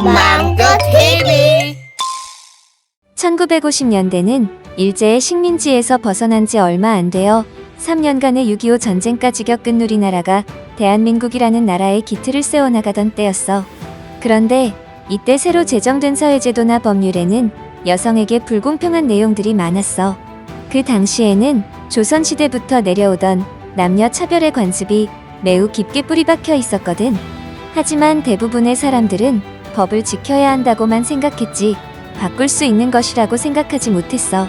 망고 TV 1950년대는 일제의 식민지에서 벗어난 지 얼마 안 되어 3년간의 6.25 전쟁까지 겪은 우리나라가 대한민국이라는 나라의 기틀을 세워나가던 때였어. 그런데 이때 새로 제정된 사회제도나 법률에는 여성에게 불공평한 내용들이 많았어. 그 당시에는 조선시대부터 내려오던 남녀 차별의 관습이 매우 깊게 뿌리박혀 있었거든. 하지만 대부분의 사람들은 법을 지켜야 한다고만 생각했지 바꿀 수 있는 것이라고 생각하지 못했어.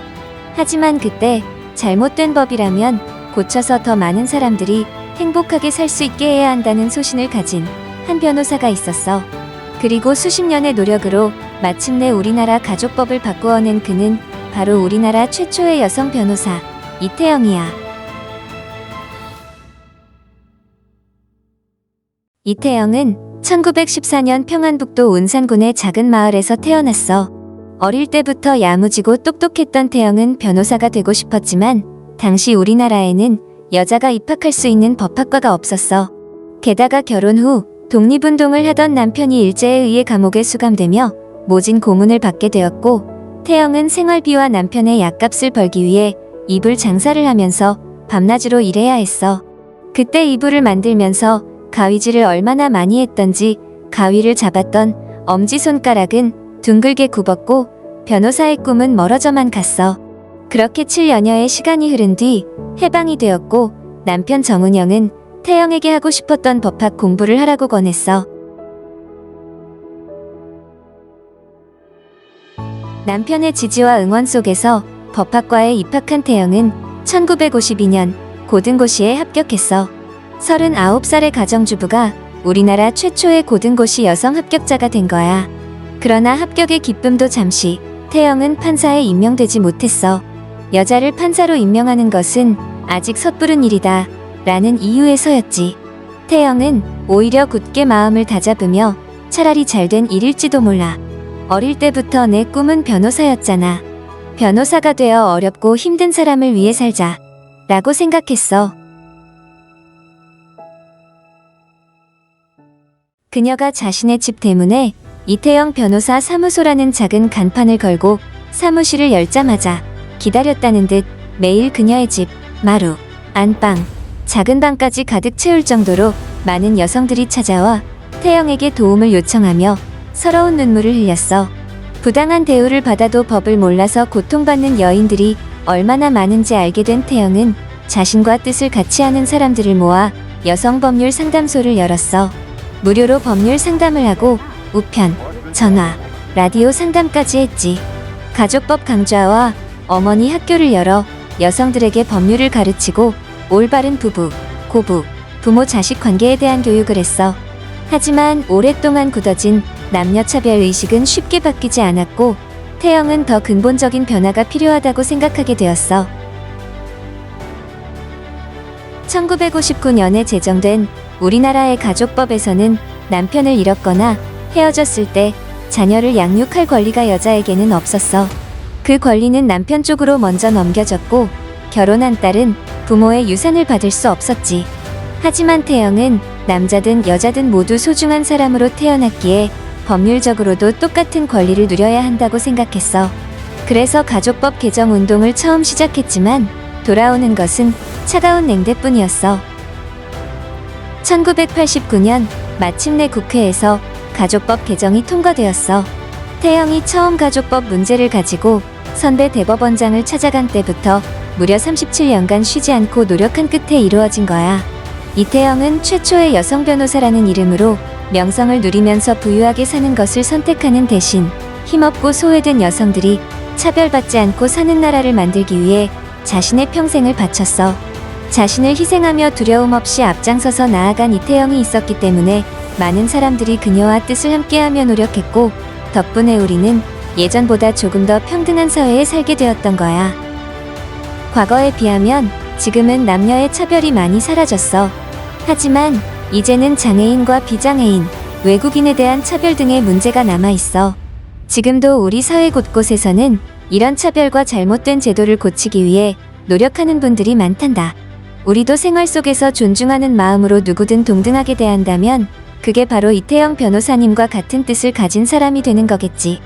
하지만 그때 잘못된 법이라면 고쳐서 더 많은 사람들이 행복하게 살 수 있게 해야 한다는 소신을 가진 한 변호사가 있었어. 그리고 수십 년의 노력으로 마침내 우리나라 가족법을 바꾸어낸 그는 바로 우리나라 최초의 여성 변호사 이태영이야. 이태영은 1914년 평안북도 운산군의 작은 마을에서 태어났어. 어릴 때부터 야무지고 똑똑했던 태영은 변호사가 되고 싶었지만 당시 우리나라에는 여자가 입학할 수 있는 법학과가 없었어. 게다가 결혼 후 독립운동을 하던 남편이 일제에 의해 감옥에 수감되며 모진 고문을 받게 되었고 태영은 생활비와 남편의 약값을 벌기 위해 이불 장사를 하면서 밤낮으로 일해야 했어. 그때 이불을 만들면서 가위질을 얼마나 많이 했던지 가위를 잡았던 엄지손가락은 둥글게 굽었고 변호사의 꿈은 멀어져만 갔어. 그렇게 7여년의 시간이 흐른 뒤 해방이 되었고 남편 정은영은 태영에게 하고 싶었던 법학 공부를 하라고 권했어. 남편의 지지와 응원 속에서 법학과에 입학한 태영은 1952년 고등고시에 합격했어. 39살의 가정주부가 우리나라 최초의 고등고시 여성 합격자가 된 거야. 그러나 합격의 기쁨도 잠시 태영은 판사에 임명되지 못했어. 여자를 판사로 임명하는 것은 아직 섣부른 일이다 라는 이유에서였지. 태영은 오히려 굳게 마음을 다잡으며 차라리 잘된 일일지도 몰라. 어릴 때부터 내 꿈은 변호사였잖아. 변호사가 되어 어렵고 힘든 사람을 위해 살자 라고 생각했어. 그녀가 자신의 집 대문에 이태영 변호사 사무소라는 작은 간판을 걸고 사무실을 열자마자 기다렸다는 듯 매일 그녀의 집, 마루, 안방, 작은 방까지 가득 채울 정도로 많은 여성들이 찾아와 태영에게 도움을 요청하며 서러운 눈물을 흘렸어. 부당한 대우를 받아도 법을 몰라서 고통받는 여인들이 얼마나 많은지 알게 된 태영은 자신과 뜻을 같이 하는 사람들을 모아 여성법률 상담소를 열었어. 무료로 법률 상담을 하고 우편, 전화, 라디오 상담까지 했지. 가족법 강좌와 어머니 학교를 열어 여성들에게 법률을 가르치고 올바른 부부, 고부, 부모 자식 관계에 대한 교육을 했어. 하지만 오랫동안 굳어진 남녀차별 의식은 쉽게 바뀌지 않았고 태영은 더 근본적인 변화가 필요하다고 생각하게 되었어. 1959년에 제정된 우리나라의 가족법에서는 남편을 잃었거나 헤어졌을 때 자녀를 양육할 권리가 여자에게는 없었어. 그 권리는 남편 쪽으로 먼저 넘겨졌고 결혼한 딸은 부모의 유산을 받을 수 없었지. 하지만 태영은 남자든 여자든 모두 소중한 사람으로 태어났기에 법률적으로도 똑같은 권리를 누려야 한다고 생각했어. 그래서 가족법 개정 운동을 처음 시작했지만 돌아오는 것은 차가운 냉대뿐이었어. 1989년 마침내 국회에서 가족법 개정이 통과되었어. 태영이 처음 가족법 문제를 가지고 선배 대법원장을 찾아간 때부터 무려 37년간 쉬지 않고 노력한 끝에 이루어진 거야. 이태영은 최초의 여성 변호사라는 이름으로 명성을 누리면서 부유하게 사는 것을 선택하는 대신 힘없고 소외된 여성들이 차별받지 않고 사는 나라를 만들기 위해 자신의 평생을 바쳤어. 자신을 희생하며 두려움 없이 앞장서서 나아간 이태영이 있었기 때문에 많은 사람들이 그녀와 뜻을 함께하며 노력했고 덕분에 우리는 예전보다 조금 더 평등한 사회에 살게 되었던 거야. 과거에 비하면 지금은 남녀의 차별이 많이 사라졌어. 하지만 이제는 장애인과 비장애인, 외국인에 대한 차별 등의 문제가 남아있어. 지금도 우리 사회 곳곳에서는 이런 차별과 잘못된 제도를 고치기 위해 노력하는 분들이 많단다. 우리도 생활 속에서 존중하는 마음으로 누구든 동등하게 대한다면 그게 바로 이태영 변호사님과 같은 뜻을 가진 사람이 되는 거겠지.